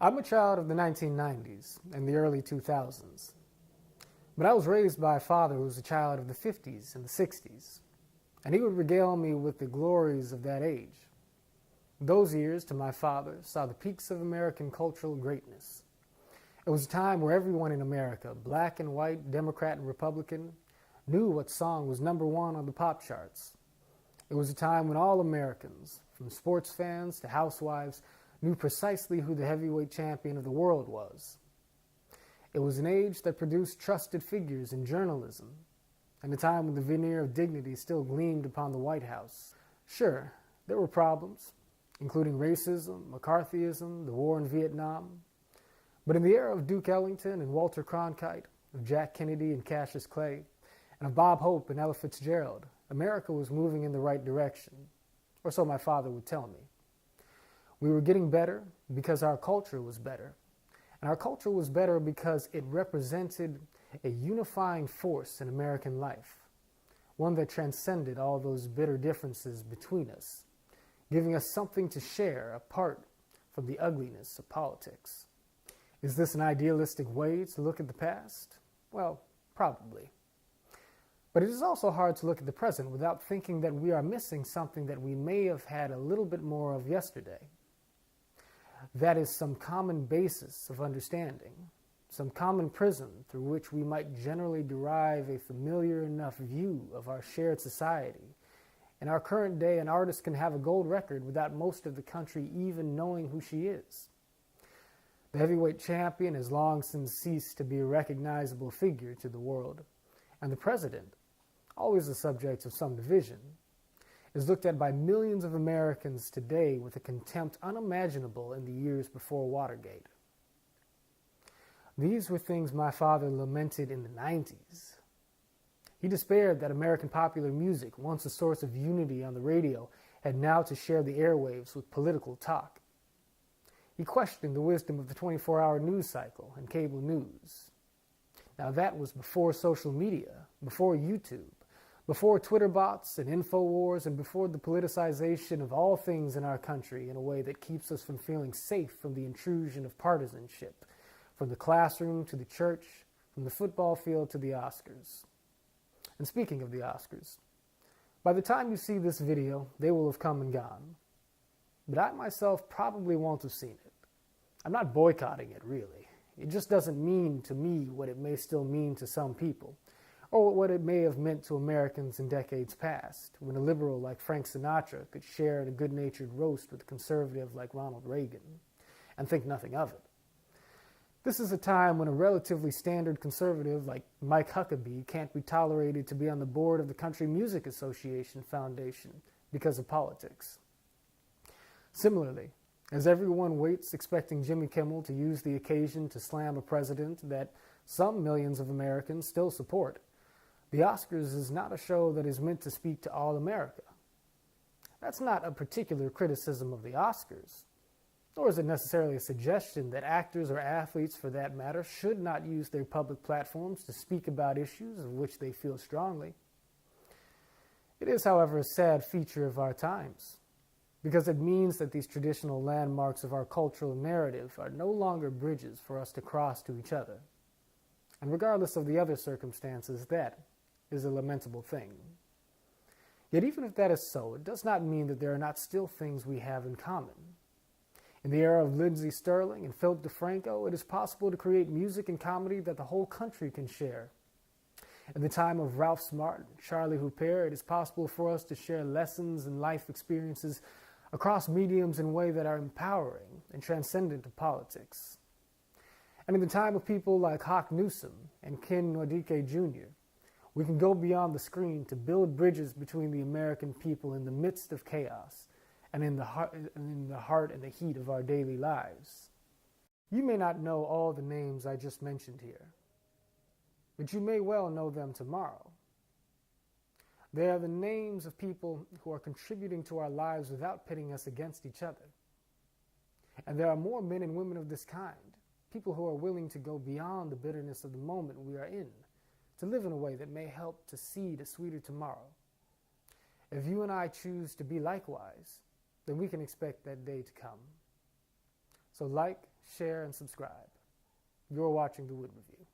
I'm a child of the 1990s and the early 2000s, but I was raised by a father who was a child of the 50s and the 60s, and he would regale me with the glories of that age. Those years, to my father, saw the peaks of American cultural greatness. It was a time where everyone in America, black and white, Democrat and Republican, knew what song was number one on the pop charts. It was a time when all Americans, from sports fans to housewives, knew precisely who the heavyweight champion of the world was. It was an age that produced trusted figures in journalism, and a time when the veneer of dignity still gleamed upon the White House. Sure, there were problems, including racism, McCarthyism, the war in Vietnam. But in the era of Duke Ellington and Walter Cronkite, of Jack Kennedy and Cassius Clay, and of Bob Hope and Ella Fitzgerald, America was moving in the right direction, or so my father would tell me. We were getting better because our culture was better. And our culture was better because it represented a unifying force in American life, one that transcended all those bitter differences between us, giving us something to share apart from the ugliness of politics. Is this an idealistic way to look at the past? Well, probably. But it is also hard to look at the present without thinking that we are missing something that we may have had a little bit more of yesterday. That is some common basis of understanding, some common prism through which we might generally derive a familiar enough view of our shared society. In our current day, an artist can have a gold record without most of the country even knowing who she is. The heavyweight champion has long since ceased to be a recognizable figure to the world, and the president, always the subject of some division, is looked at by millions of Americans today with a contempt unimaginable in the years before Watergate. These were things my father lamented in the 90s. He despaired that American popular music, once a source of unity on the radio, had now to share the airwaves with political talk. He questioned the wisdom of the 24-hour news cycle and cable news. Now that was before social media, before YouTube, before Twitter bots and InfoWars, and before the politicization of all things in our country in a way that keeps us from feeling safe from the intrusion of partisanship, from the classroom to the church, from the football field to the Oscars. And speaking of the Oscars, by the time you see this video, they will have come and gone. But I myself probably won't have seen it. I'm not boycotting it, really. It just doesn't mean to me what it may still mean to some people, or what it may have meant to Americans in decades past, when a liberal like Frank Sinatra could share a good-natured roast with a conservative like Ronald Reagan, and think nothing of it. This is a time when a relatively standard conservative like Mike Huckabee can't be tolerated to be on the board of the Country Music Association Foundation because of politics. Similarly, as everyone waits expecting Jimmy Kimmel to use the occasion to slam a president that some millions of Americans still support, the Oscars is not a show that is meant to speak to all America. That's not a particular criticism of the Oscars, nor is it necessarily a suggestion that actors or athletes, for that matter, should not use their public platforms to speak about issues of which they feel strongly. It is, however, a sad feature of our times, because it means that these traditional landmarks of our cultural narrative are no longer bridges for us to cross to each other. And regardless of the other circumstances, that is a lamentable thing. Yet even if that is so, it does not mean that there are not still things we have in common. In the era of Lindsey Sterling and Philip DeFranco, it is possible to create music and comedy that the whole country can share. In the time of Ralph Smart and Charlie Huppert, it is possible for us to share lessons and life experiences across mediums in ways that are empowering and transcendent to politics. And in the time of people like Hawk Newsom and Ken Nwadike Jr., we can go beyond the screen to build bridges between the American people in the midst of chaos and in the heart and the heat of our daily lives. You may not know all the names I just mentioned here, but you may well know them tomorrow. They are the names of people who are contributing to our lives without pitting us against each other. And there are more men and women of this kind, people who are willing to go beyond the bitterness of the moment we are in, to live in a way that may help to seed a sweeter tomorrow. If you and I choose to be likewise, then we can expect that day to come. So like, share, and subscribe. You're watching The Wood Review.